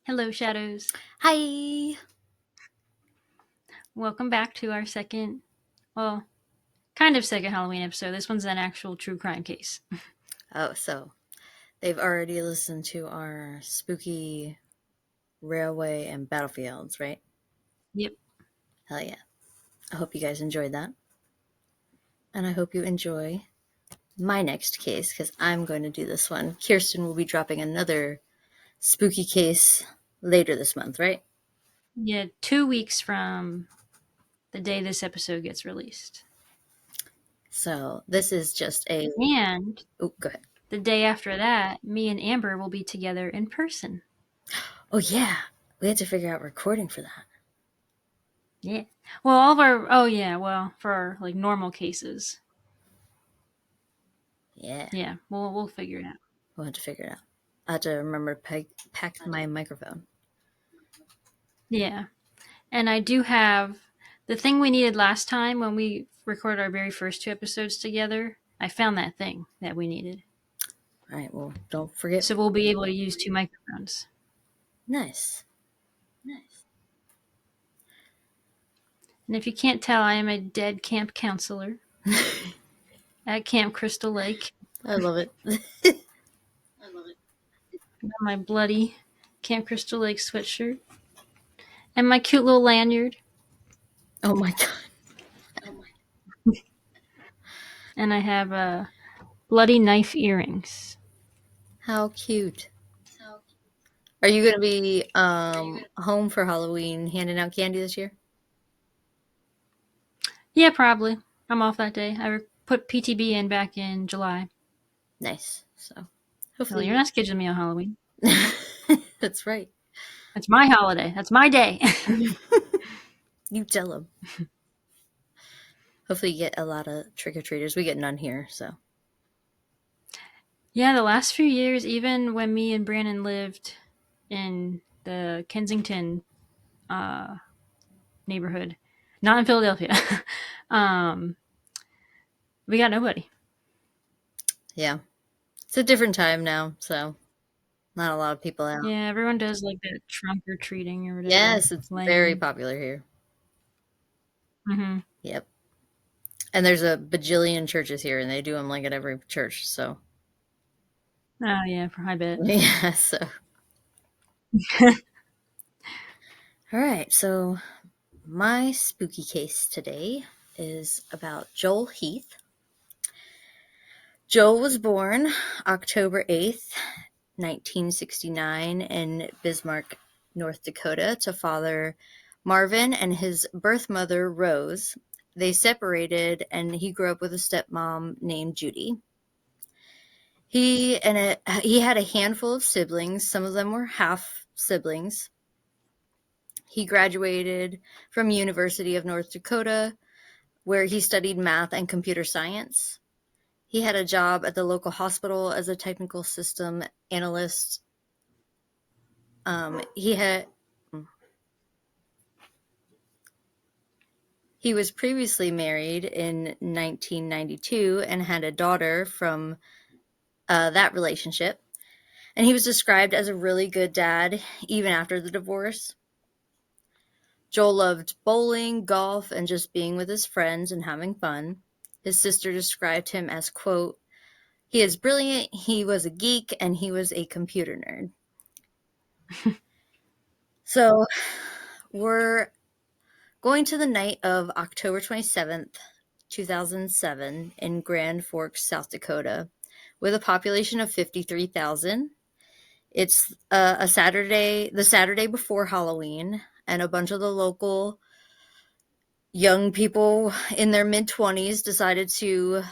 Hello, Shadows. Hi. Welcome back to our well, kind of second Halloween episode. This one's an actual true crime case. Oh, so they've already listened to our spooky railway and battlefields, right? Yep. Hell yeah. I hope you guys enjoyed that. And I hope you enjoy my next case because I'm going to do this one. Kirsten will be dropping another spooky case later this month, right? Yeah, 2 weeks from the day this episode gets released. So this is just a. And Oh, go ahead. the day after that, me and Amber will be together in person. Oh, yeah. We had to figure out recording for that. Yeah. Well, all of our. Oh, yeah. Well, for our, normal cases. Yeah. Yeah. We'll figure it out. We'll have to figure it out. I have to remember to pack my microphone. Yeah. And I do have the thing we needed last time when we recorded our very first 2 episodes together. I found that thing that we needed. All right, well, don't forget. So we'll be able to use 2 microphones. Nice. And if you can't tell, I am a dead camp counselor at Camp Crystal Lake. I love it. My bloody Camp Crystal Lake sweatshirt. And my cute little lanyard. Oh my god. And I have bloody knife earrings. How cute. Are you going to be home for Halloween handing out candy this year? Yeah, probably. I'm off that day. I put PTB in back in July. Nice. So Well, hopefully you're not scheduling me on Halloween. That's right. That's my holiday. That's my day. You tell them. Hopefully you get a lot of trick-or-treaters. We get none here, so. Yeah, the last few years, even when me and Brandon lived in the Kensington neighborhood, not in Philadelphia, we got nobody. Yeah. It's a different time now, so not a lot of people out. Yeah, everyone does like that trunk or treating or whatever. Yes, it's very Lame. popular here. Mm-hmm. Yep. And there's a bajillion churches here, and they do them like at every church, so. Oh yeah, I bet. Yeah, so. All right, so my spooky case today is about Joel Heath. Joel was born October 8th, 1969 in Bismarck, North Dakota to father Marvin and his birth mother Rose. They separated and he grew up with a stepmom named Judy. He had a handful of siblings. Some of them were half siblings. He graduated from University of North Dakota, where he studied math and computer science. He had a job at the local hospital as a technical system analyst. He was previously married in 1992 and had a daughter from that relationship. And he was described as a really good dad even after the divorce. Joel loved bowling, golf, and just being with his friends and having fun. His sister described him as, quote, "He is brilliant, he was a geek, and he was a computer nerd." So we're going to the night of October 27th, 2007 in Grand Forks, South Dakota, with a population of 53,000. It's the Saturday before Halloween, and a bunch of the local young people in their mid-20s decided to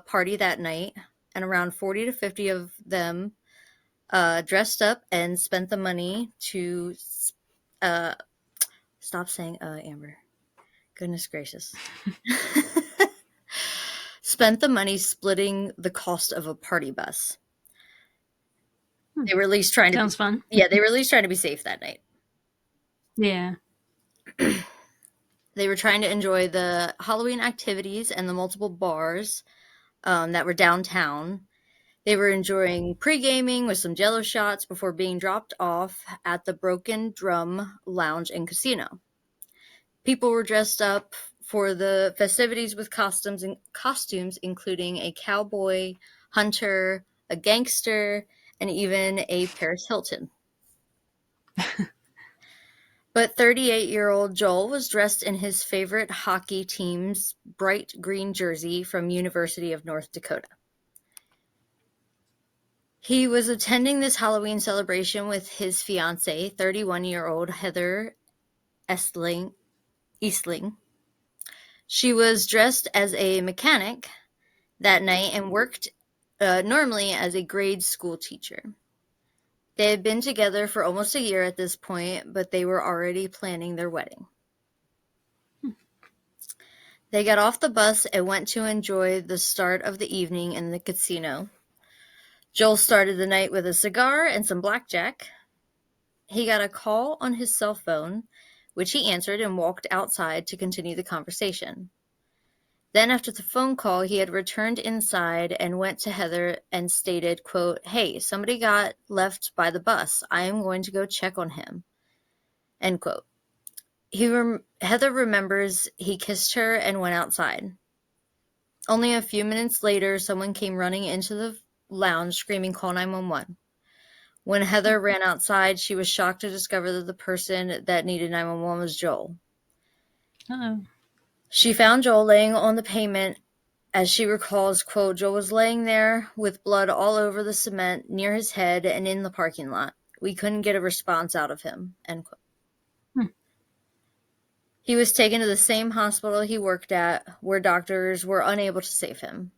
party that night, and around 40 to 50 of them dressed up and spent the money to stop saying Amber. Goodness gracious. Spent the money splitting the cost of a party bus. They were at least trying to Sounds fun. Yeah, they were at least trying to be safe that night. Yeah. They were trying to enjoy the Halloween activities and the multiple bars that were downtown. They were enjoying pre-gaming with some jello shots before being dropped off at the Broken Drum Lounge and Casino. People were dressed up for the festivities with costumes including a cowboy, hunter, a gangster, and even a Paris Hilton. But 38-year-old Joel was dressed in his favorite hockey team's bright green jersey from University of North Dakota. He was attending this Halloween celebration with his fiancée, 31-year-old Heather Eastling. She was dressed as a mechanic that night and worked normally as a grade school teacher. They had been together for almost a year at this point, but they were already planning their wedding. They got off the bus and went to enjoy the start of the evening in the casino. Joel started the night with a cigar and some blackjack. He got a call on his cell phone, which he answered and walked outside to continue the conversation. Then after the phone call, he had returned inside and went to Heather and stated, quote, "Hey, somebody got left by the bus. I am going to go check on him." End quote. Heather remembers he kissed her and went outside. Only a few minutes later, someone came running into the lounge screaming, "Call 911." When Heather ran outside, she was shocked to discover that the person that needed 911 was Joel. Uh-oh. She found Joel laying on the pavement. As she recalls, quote, "Joel was laying there with blood all over the cement near his head and in the parking lot. We couldn't get a response out of him," end quote. He was taken to the same hospital he worked at, where doctors were unable to save him.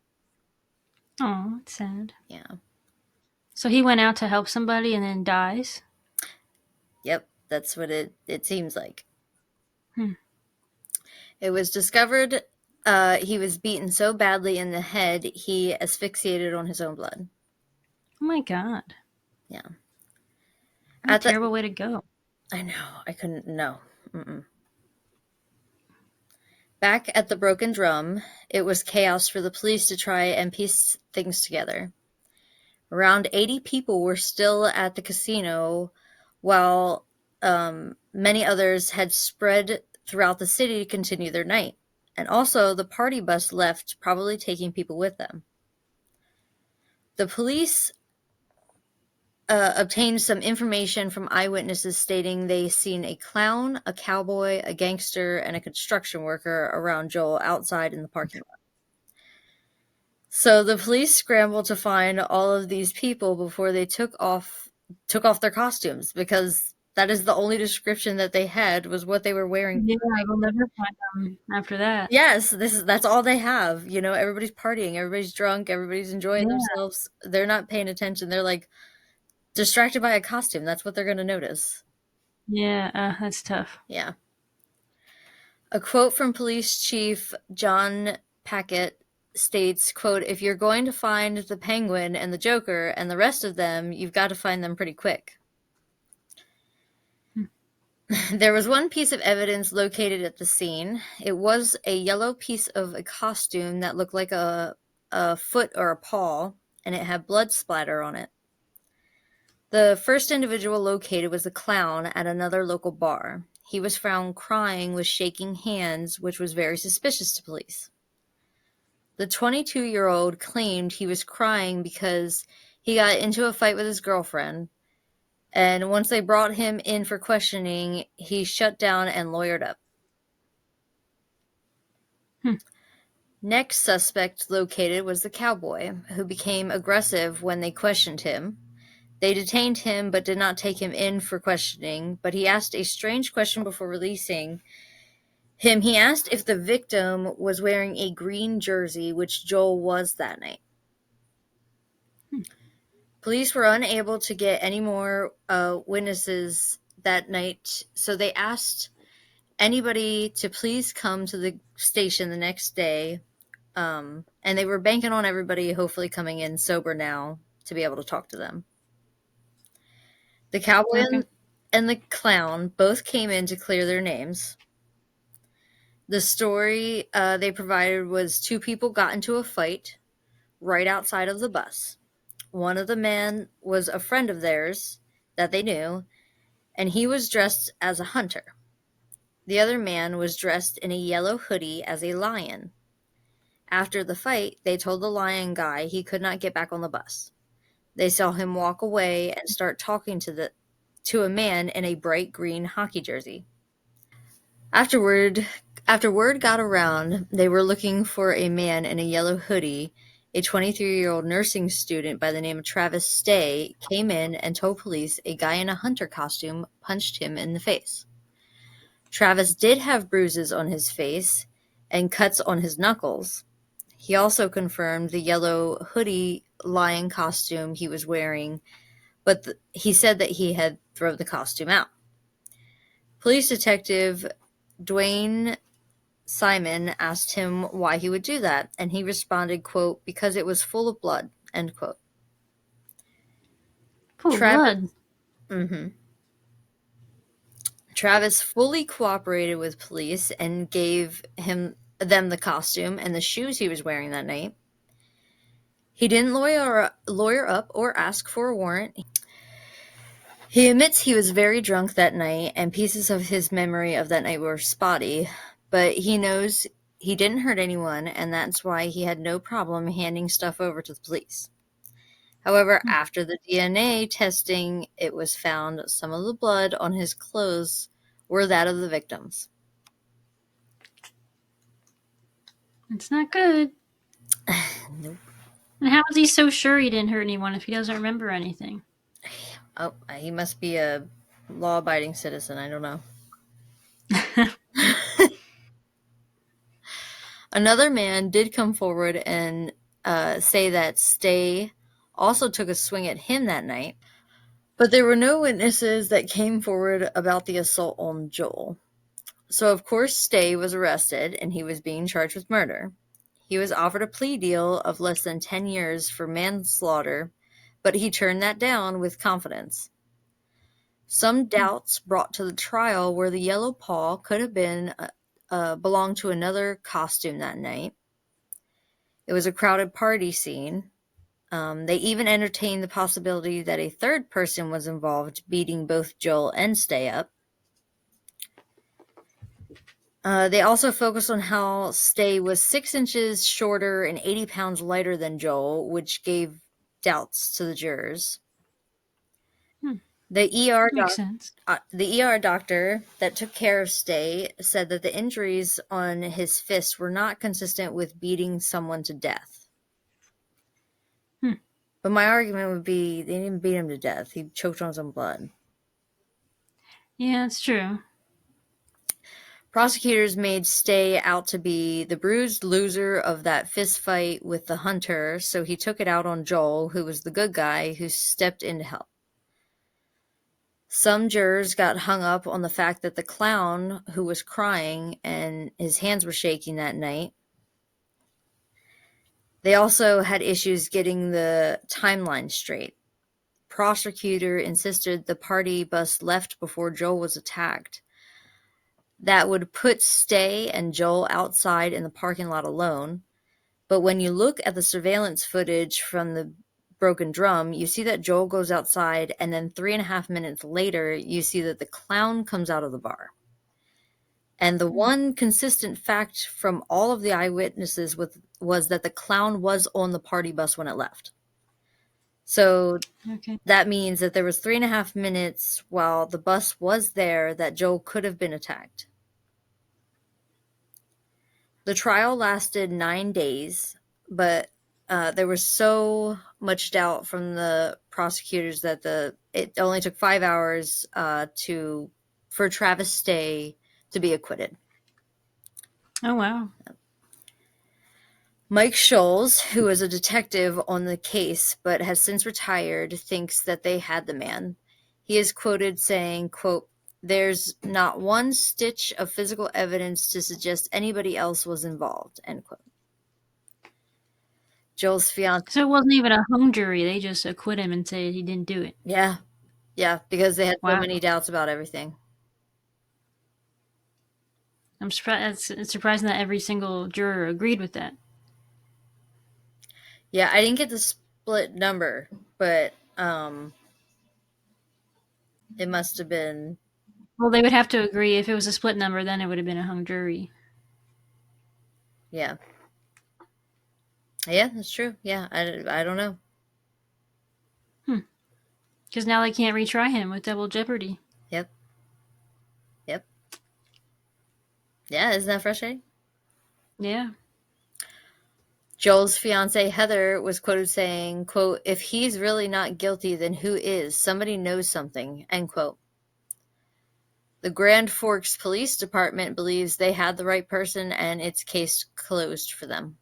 Oh, it's sad. Yeah. So he went out to help somebody and then dies? Yep, that's what it seems like. Hmm. It was discovered he was beaten so badly in the head, he asphyxiated on his own blood. Oh my God. Yeah. What a terrible way to go. I know. I couldn't. No. Mm-mm. Back at the Broken Drum, it was chaos for the police to try and piece things together. Around 80 people were still at the casino, while many others had spread throughout the city to continue their night. And also, the party bus left, probably taking people with them. The police obtained some information from eyewitnesses stating they seen a clown, a cowboy, a gangster, and a construction worker around Joel outside in the parking lot. So the police scrambled to find all of these people before they took off their costumes, because that is the only description that they had, was what they were wearing. Yeah, we'll never find them after that. Yes, that's all they have. You know, everybody's partying, everybody's drunk, everybody's enjoying themselves. They're not paying attention. They're like distracted by a costume. That's what they're going to notice. Yeah, that's tough. Yeah. A quote from Police Chief John Packett states, quote, "If you're going to find the Penguin and the Joker and the rest of them, you've got to find them pretty quick." There was one piece of evidence located at the scene. It was a yellow piece of a costume that looked like a foot or a paw, and it had blood splatter on it. The first individual located was a clown at another local bar. He was found crying with shaking hands, which was very suspicious to police. The 22-year-old claimed he was crying because he got into a fight with his girlfriend, and once they brought him in for questioning, he shut down and lawyered up. Next suspect located was the cowboy, who became aggressive when they questioned him. They detained him but did not take him in for questioning, but he asked a strange question before releasing him. He asked if the victim was wearing a green jersey, which Joel was that night. Police were unable to get any more witnesses that night, so they asked anybody to please come to the station the next day, and they were banking on everybody hopefully coming in sober now to be able to talk to them. The cowboy and the clown both came in to clear their names. The story they provided was two people got into a fight right outside of the bus. One of the men was a friend of theirs that they knew, and he was dressed as a hunter. The other man was dressed in a yellow hoodie as a lion. After the fight, they told the lion guy he could not get back on the bus. They saw him walk away and start talking to a man in a bright green hockey jersey. Afterward, after word got around they were looking for a man in a yellow hoodie, a 23-year-old nursing student by the name of Travis Stay came in and told police a guy in a hunter costume punched him in the face. Travis did have bruises on his face and cuts on his knuckles. He also confirmed the yellow hoodie lion costume he was wearing, but he said that he had thrown the costume out. Police detective Dwayne Simon asked him why he would do that, and he responded, quote, because it was full of blood, end quote. Full of Travis, blood. mhm. Travis fully cooperated with police and gave them the costume and the shoes he was wearing that night. He didn't lawyer up or ask for a warrant. He admits he was very drunk that night, and pieces of his memory of that night were spotty, but he knows he didn't hurt anyone, and that's why he had no problem handing stuff over to the police. However, Hmm. after the DNA testing, it was found some of the blood on his clothes were that of the victims. It's not good. Nope. And how is he so sure he didn't hurt anyone if he doesn't remember anything? Oh, he must be a law-abiding citizen. I don't know. Another man did come forward and say that Stay also took a swing at him that night, but there were no witnesses that came forward about the assault on Joel. So, of course, Stay was arrested and he was being charged with murder. He was offered a plea deal of less than 10 years for manslaughter, but he turned that down with confidence. Some doubts brought to the trial where the yellow paw could have been belonged to another costume that night. It was a crowded party scene. They even entertained the possibility that a third person was involved, beating both Joel and Stay up. They also focused on how Stay was 6 inches shorter and 80 pounds lighter than Joel, which gave doubts to the jurors. Hmm. The ER, Makes sense. the ER doctor that took care of Stay said that the injuries on his fists were not consistent with beating someone to death. Hmm. But my argument would be they didn't beat him to death. He choked on some blood. Yeah, it's true. Prosecutors made Stay out to be the bruised loser of that fist fight with the hunter, so he took it out on Joel, who was the good guy who stepped in to help. Some jurors got hung up on the fact that the clown, who was crying and his hands were shaking that night, they also had issues getting the timeline straight. Prosecutor insisted the party bus left before Joel was attacked. That would put Stay and Joel outside in the parking lot alone. But when you look at the surveillance footage from the broken drum, you see that Joel goes outside, and then 3.5 minutes later, you see that the clown comes out of the bar. And the one consistent fact from all of the eyewitnesses was that the clown was on the party bus when it left. So Okay. that means that there was 3.5 minutes while the bus was there that Joel could have been attacked. The trial lasted 9 days, but there was so much doubt from the prosecutors that it only took 5 hours for Travis Stay to be acquitted. Oh, wow. Mike Scholes, who was a detective on the case but has since retired, thinks that they had the man. He is quoted saying, quote, "There's not one stitch of physical evidence to suggest anybody else was involved," end quote. Joel's fiance, So it wasn't even a hung jury. They just acquit him and said he didn't do it. yeah, because they had so Wow. many doubts about everything. I'm surprised. It's surprising that every single juror agreed with that. Yeah, I didn't get this. split number, but it must have been. Well, they would have to agree. If it was a split number, then it would have been a hung jury. Yeah, yeah, that's true. Yeah, I don't know. Because now they can't retry him with double jeopardy. Yep, yep. Yeah, isn't that frustrating? Yeah. Joel's fiancee Heather was quoted saying, quote, "If he's really not guilty, then who is? Somebody knows something," end quote. The Grand Forks Police Department believes they had the right person and it's case closed for them.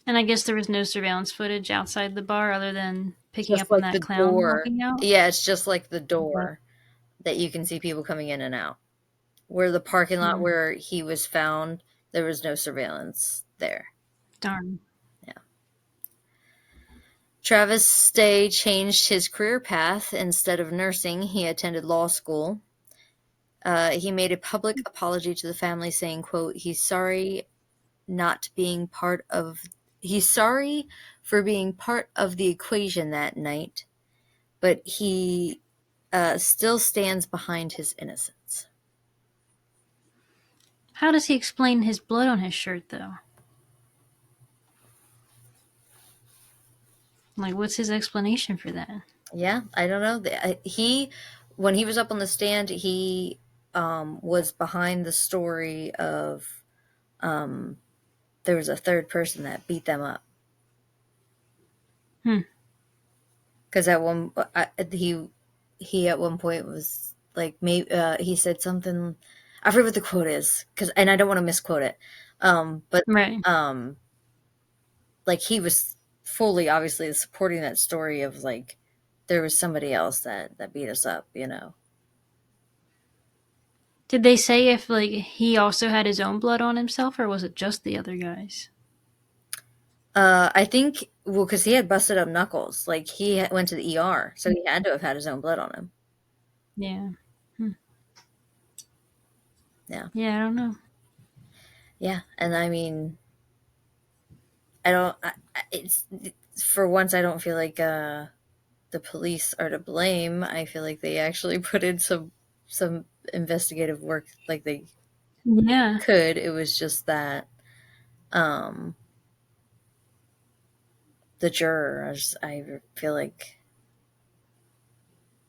And I guess there was no surveillance footage outside the bar other than picking Just up on like that the clown door. walking out. Yeah, it's just like the Yeah. door that you can see people coming in and out. Where the parking lot Hmm. where he was found, there was no surveillance there. Darn. Yeah. Travis Stay changed his career path. Instead of nursing, he attended law school. He made a public apology to the family, saying, quote, not being part of he's sorry for being part of the equation that night, but he still stands behind his innocence. How does he explain his blood on his shirt, though? Like, what's his explanation for that? Yeah, I don't know. When he was up on the stand, he was behind the story of um, there was a third person that beat them up. Hmm. Because at one he at one point was like, maybe he said something. I forget what the quote is, and I don't want to misquote it. But Right. um, like he was fully obviously supporting that story of like there was somebody else that beat us up, you know. Did they say if, like, he also had his own blood on himself, or was it just the other guys? I think, well, because he had busted up knuckles, like went to the ER, so he had to have had his own blood on him. Yeah. Hmm. Yeah, Yeah, I don't know. yeah, and I mean, I don't. It's for once, I don't feel like the police are to blame. I feel like they actually put in some investigative work, like they Yeah. could. It was just that um, the jurors, I feel like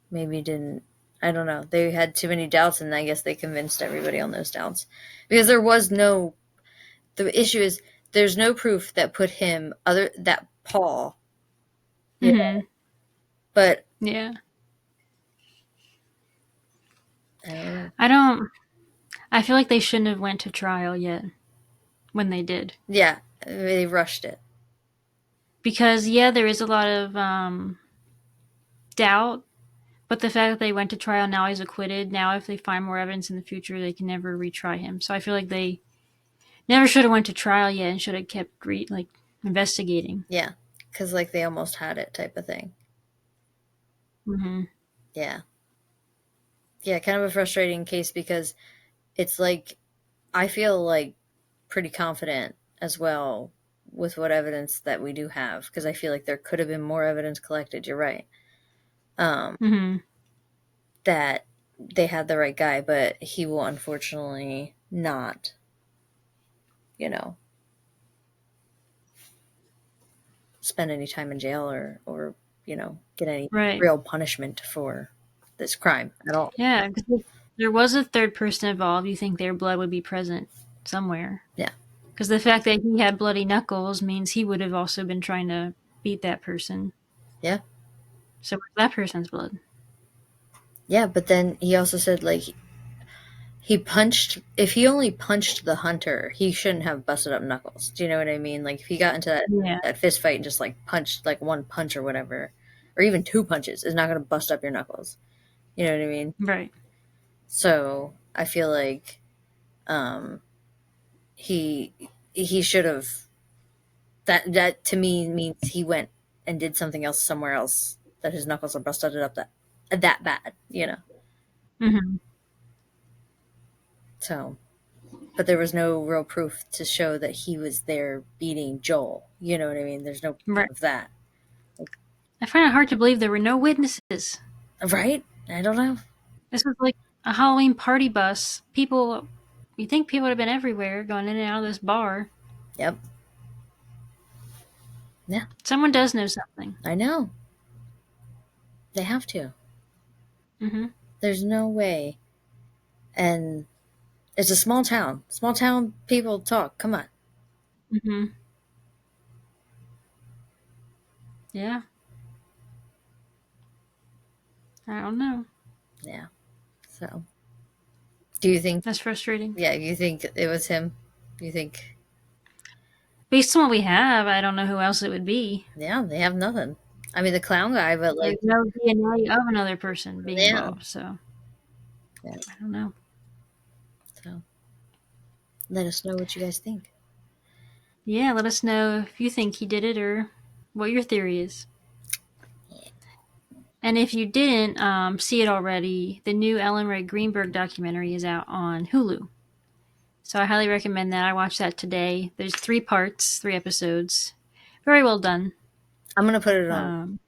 maybe didn't. I don't know. They had too many doubts, and I guess they convinced everybody on those doubts because there was no. The issue is there's no proof that put him other that Paul, you know, Hmm. but Yeah. I don't know. I don't. I feel like they shouldn't have went to trial yet when they did, Yeah, they rushed it. because yeah, there is a lot of doubt. But the fact that they went to trial, now he's acquitted. Now, if they find more evidence in the future, they can never retry him. So I feel like they never should have went to trial yet and should have kept like investigating. Yeah, because like they almost had it type of thing. Hmm. Yeah, yeah, kind of a frustrating case because it's like I feel like pretty confident as well with what evidence that we do have because I feel like there could have been more evidence collected. You're right. Um, Hmm. that they had the right guy, but he will unfortunately not, you know, spend any time in jail or get any Right. real punishment for this crime at all. Yeah. Because if there was a third person involved, you think their blood would be present somewhere. Yeah, Because the fact that he had bloody knuckles means he would have also been trying to beat that person. yeah, So where's that person's blood? yeah. But then he also said like he punched. If he only punched the hunter, he shouldn't have busted up knuckles. Do you know what I mean? Like if he got into Yeah. that fist fight and just like punched like one punch or whatever, or even two punches, is not going to bust up your knuckles. You know what I mean? Right. So I feel like um, he he should have that to me means he went and did something else somewhere else that his knuckles are busted up that bad, you know. Hmm. So, but there was no real proof to show that he was there beating Joel. You know what I mean? There's no proof Right. of that. I find it hard to believe there were no witnesses. Right? I don't know. This was like a Halloween party bus. People, you think people would have been everywhere going in and out of this bar. Yep. Yeah, Someone does know something. I know. They have to. Mm-hmm. There's no way. And it's a small town. Small town people talk. Come on. Mm-hmm. Yeah. I don't know. Yeah. So, do you think, That's frustrating. yeah, you think it was him? You think, Based on what we have, I don't know who else it would be. yeah, they have nothing. I mean, the clown guy, but There's like, no DNA of another person being yeah. involved, so Yeah. I don't know. So, let us know what you guys think. Yeah, let us know if you think he did it or what your theory is. And if you didn't see it already, the new Ellen Ray Greenberg documentary is out on Hulu. So I highly recommend that. I watched that today. There's 3 parts, 3 episodes. Very well done. I'm going to put it on. Um,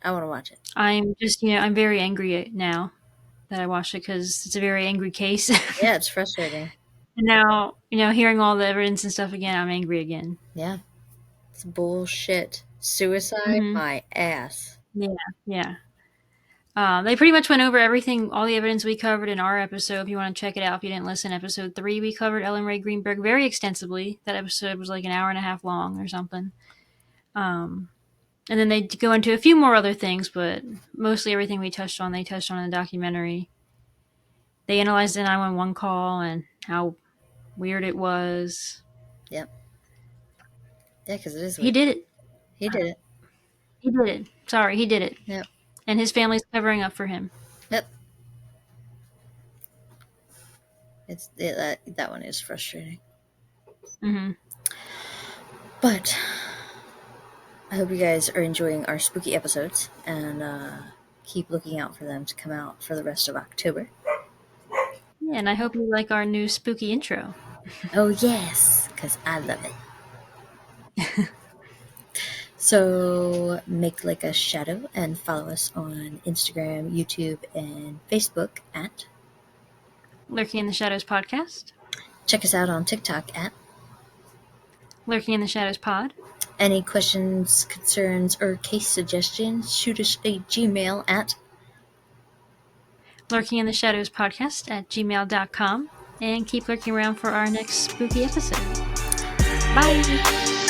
I want to watch it. I'm just, I'm very angry now that I watched it because it's a very angry case. Yeah, it's frustrating. And now, hearing all the evidence and stuff again, I'm angry again. Yeah. It's bullshit. Suicide? Mm-hmm. My ass. Yeah, yeah. They pretty much went over everything, all the evidence we covered in our episode. If you want to check it out, if you didn't listen, episode 3, we covered Ellen Ray Greenberg very extensively. That episode was like an hour and a half long or something. And then they go into a few more other things, but mostly everything we touched on, they touched on in the documentary. They analyzed the 911 call and how weird it was. Yep. Yeah, because it is He weird. did it. He did it. He did it. Sorry, he did it. Yep. And his family's covering up for him. Yep. That one is frustrating. Mm-hmm. But I hope you guys are enjoying our spooky episodes and keep looking out for them to come out for the rest of October. Yeah, and I hope you like our new spooky intro. Oh, yes, because I love it. So make like a shadow and follow us on Instagram, YouTube, and Facebook at. Lurking in the Shadows Podcast. Check us out on TikTok at. Lurking in the Shadows Pod. Any questions, concerns, or case suggestions, shoot us a Gmail at. Lurking in the Shadows Podcast at gmail.com. And keep lurking around for our next spooky episode. Bye!